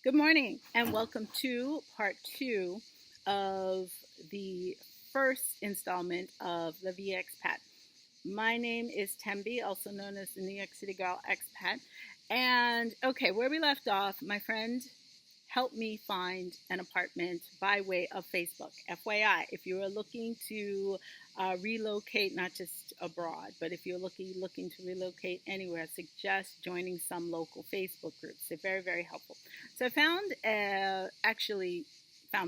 Good morning, and welcome to part two of the first installment of the NYCgurlxpat. My name is Tembi, also known as the New York City Girl Expat. And okay, where we left off, my friend helped me find an apartment by way of Facebook. FYI, if you are looking to relocate, not just abroad, but if you're looking to relocate anywhere, I suggest joining some local Facebook groups. They're very, very helpful. So I found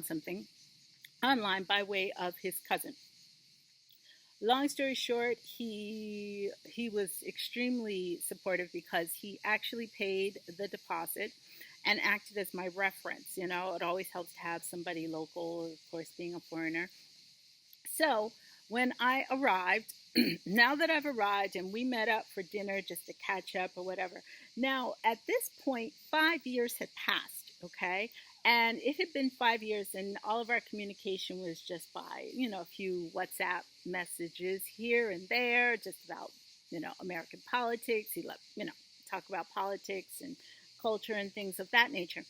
something online by way of his cousin. Long story short, he was extremely supportive because he actually paid the deposit and acted as my reference. You know, it always helps to have somebody local, of course, being a foreigner. So when I arrived, now that I've arrived and we met up for dinner just to catch up or whatever, now at this point, 5 years had passed, okay? And it had been 5 years and all of our communication was just by, a few WhatsApp messages here and there, just about, American politics. He loved, talk about politics and culture and things of that nature.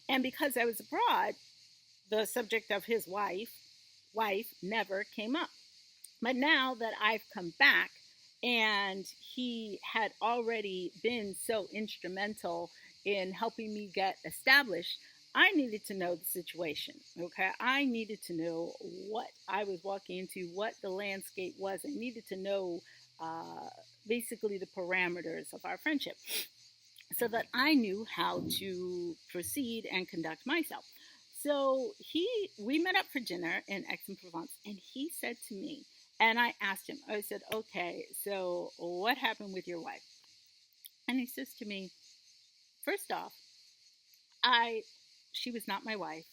And because I was abroad, the subject of his wife never came up. But now that I've come back and he had already been so instrumental in helping me get established, I needed to know the situation, okay? I needed to know what I was walking into, what the landscape was. I needed to know basically the parameters of our friendship so that I knew how to proceed and conduct myself. So we met up for dinner in Aix-en-Provence, and he said to me, and I asked him, I said, okay, so what happened with your wife? And he says to me, first off, she was not my wife.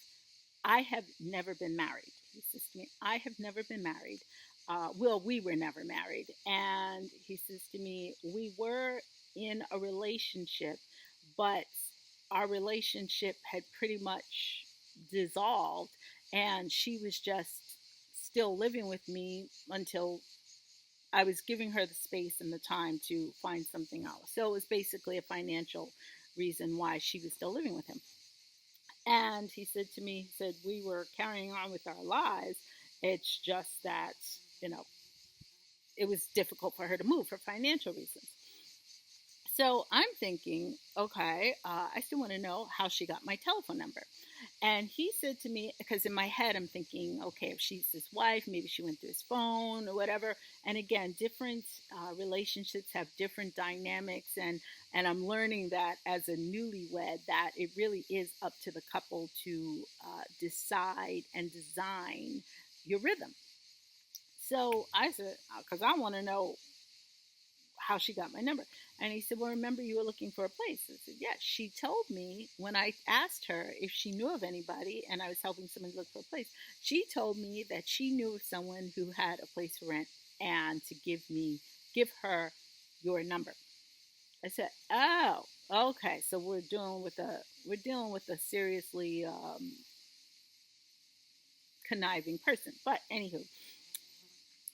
I have never been married. He says to me, I have never been married. We were never married. And he says to me, we were in a relationship, but our relationship had pretty much dissolved, and she was just still living with me until I was giving her the space and the time to find something else. So it was basically a financial reason why she was still living with him. And he said to me, we were carrying on with our lives. It's just that, it was difficult for her to move for financial reasons. So I'm thinking, okay, I still want to know how she got my telephone number. And he said to me, because in my head I'm thinking, okay, if she's his wife, maybe she went through his phone or whatever. And again, different relationships have different dynamics. And I'm learning that as a newlywed, that it really is up to the couple to decide and design your rhythm. So I said, because I want to know how she got my number. And he said, well, remember you were looking for a place? I said, yes. She told me when I asked her if she knew of anybody and I was helping someone look for a place, she told me that she knew of someone who had a place for rent and to give her your number. I said, oh, okay. So we're dealing with a seriously conniving person. But anywho,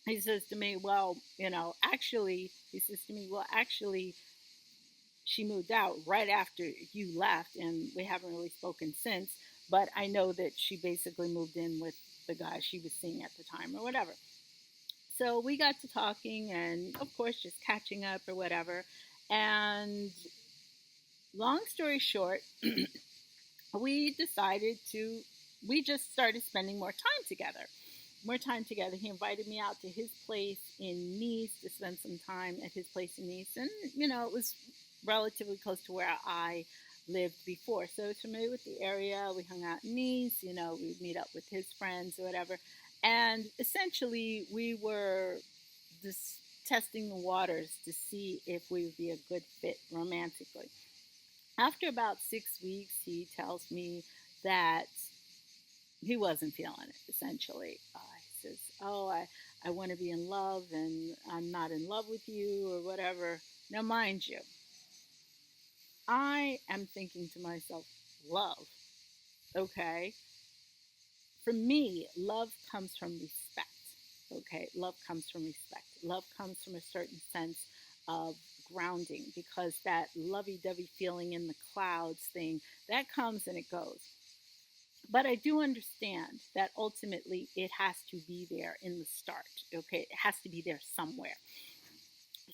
he says to me, well, actually, she moved out right after you left, and we haven't really spoken since. But I know that she basically moved in with the guy she was seeing at the time or whatever. So we got to talking and, of course, just catching up or whatever. And long story short, we just started spending more time together. He invited me out to his place in Nice to spend some time at his place in Nice. And, it was relatively close to where I lived before. So I was familiar with the area. We hung out in Nice, we'd meet up with his friends or whatever. And essentially we were just testing the waters to see if we would be a good fit romantically. After about 6 weeks, he tells me that he wasn't feeling it, essentially. He says, oh, I want to be in love and I'm not in love with you or whatever. Now, mind you, I am thinking to myself, love, okay? For me, love comes from respect, okay? Love comes from respect. Love comes from a certain sense of grounding, because that lovey-dovey feeling in the clouds thing, that comes and it goes. But I do understand that ultimately it has to be there in the start. Okay, it has to be there somewhere.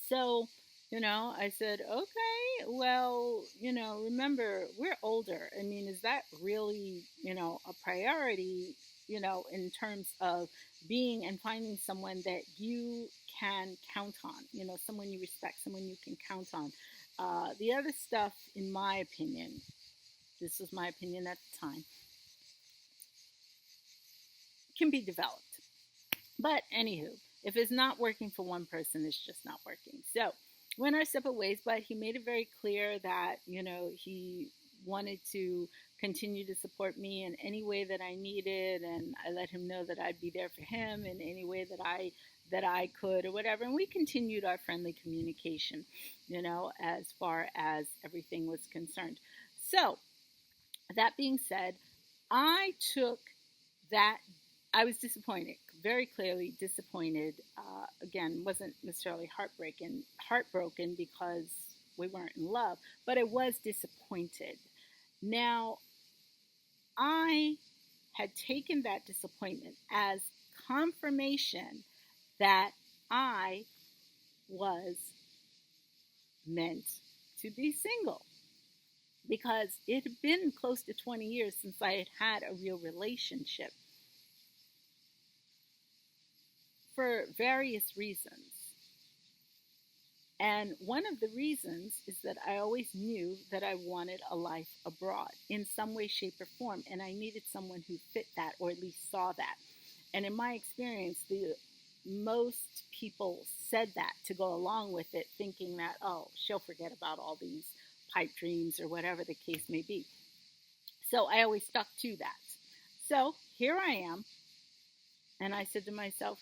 So, I said, okay, well, remember, we're older. I mean, is that really, a priority, in terms of being and finding someone that you can count on, someone you respect, someone you can count on. The other stuff, in my opinion, this was my opinion at the time, can be developed. But anywho, if it's not working for one person, it's just not working. So went our separate ways, but he made it very clear that, he wanted to continue to support me in any way that I needed, and I let him know that I'd be there for him in any way that I could or whatever. And we continued our friendly communication, as far as everything was concerned. So that being said, I took that. I was disappointed, very clearly disappointed. Again, wasn't necessarily heartbroken because we weren't in love, but I was disappointed. Now, I had taken that disappointment as confirmation that I was meant to be single, because it had been close to 20 years since I had had a real relationship, for various reasons. And one of the reasons is that I always knew that I wanted a life abroad in some way, shape, or form. And I needed someone who fit that, or at least saw that. And in my experience, most people said that to go along with it, thinking that, oh, she'll forget about all these pipe dreams or whatever the case may be. So I always stuck to that. So here I am. And I said to myself,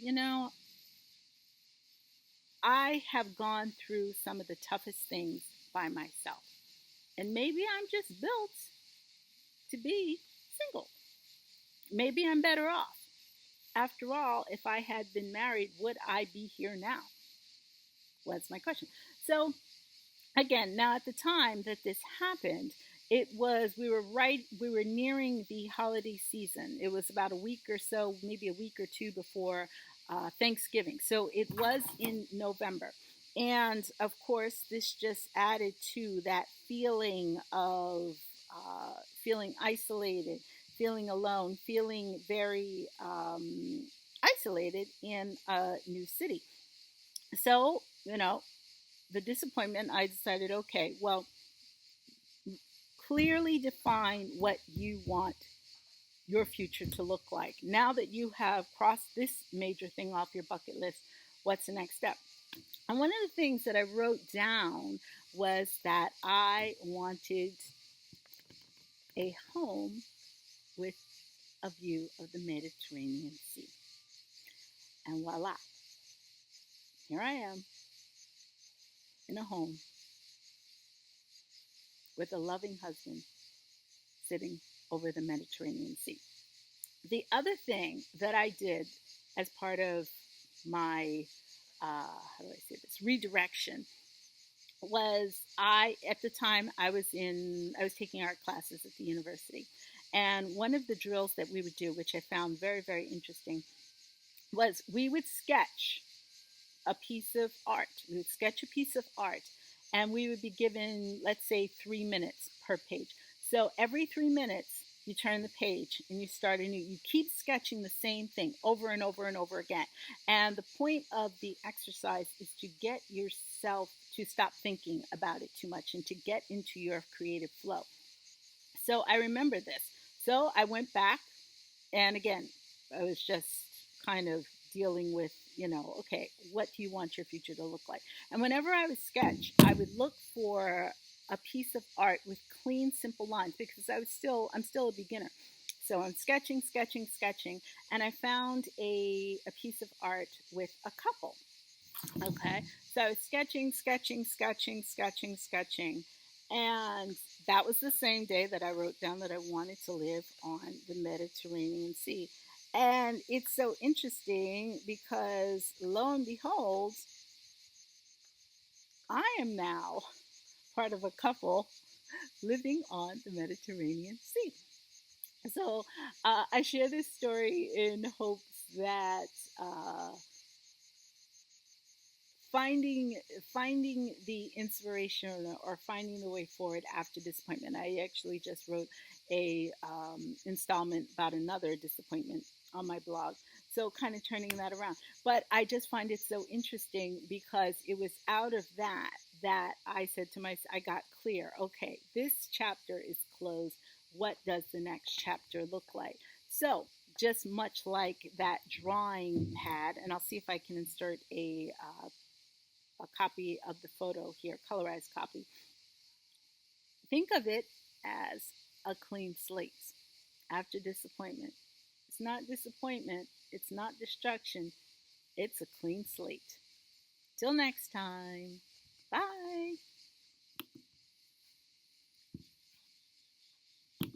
I have gone through some of the toughest things by myself. And maybe I'm just built to be single. Maybe I'm better off. After all, if I had been married, would I be here now? Well, that's my question. So, again, now at the time that this happened, we were nearing the holiday season. It was about a week or so, maybe a week or two before Thanksgiving. So it was in November. And of course, this just added to that feeling of feeling isolated, feeling alone, feeling very isolated in a new city. So, the disappointment, I decided, okay, well, clearly define what you want your future to look like. Now that you have crossed this major thing off your bucket list, what's the next step? And one of the things that I wrote down was that I wanted a home with a view of the Mediterranean Sea. And voila, here I am in a home with a loving husband sitting over the Mediterranean Sea. The other thing that I did as part of my, how do I say this, redirection, was at the time, I was taking art classes at the university. And one of the drills that we would do, which I found very, very interesting, was we would sketch a piece of art. We would sketch a piece of art, and we would be given, let's say, 3 minutes per page. So every 3 minutes, you turn the page and you start anew. You keep sketching the same thing over and over and over again. And the point of the exercise is to get yourself to stop thinking about it too much and to get into your creative flow. So I remember this. So I went back, and again, I was just kind of dealing with, okay, what do you want your future to look like? And whenever I would sketch, I would look for a piece of art with clean, simple lines, because I'm still a beginner. So I'm sketching, and I found a piece of art with a couple. Okay, so I was sketching, and that was the same day that I wrote down that I wanted to live on the Mediterranean Sea. And it's so interesting because, lo and behold, I am now part of a couple living on the Mediterranean Sea. So I share this story in hopes that uh, finding finding the inspiration or finding the way forward after disappointment. I actually just wrote a installment about another disappointment on my blog, so kind of turning that around. But I just find it so interesting because it was out of that I said to myself, I got clear. Okay, this chapter is closed. What does the next chapter look like? So just much like that drawing pad, and I'll see if I can insert a copy of the photo here, colorized copy. Think of it as a clean slate after disappointment. It's not disappointment, it's not destruction, it's a clean slate. Till next time, bye.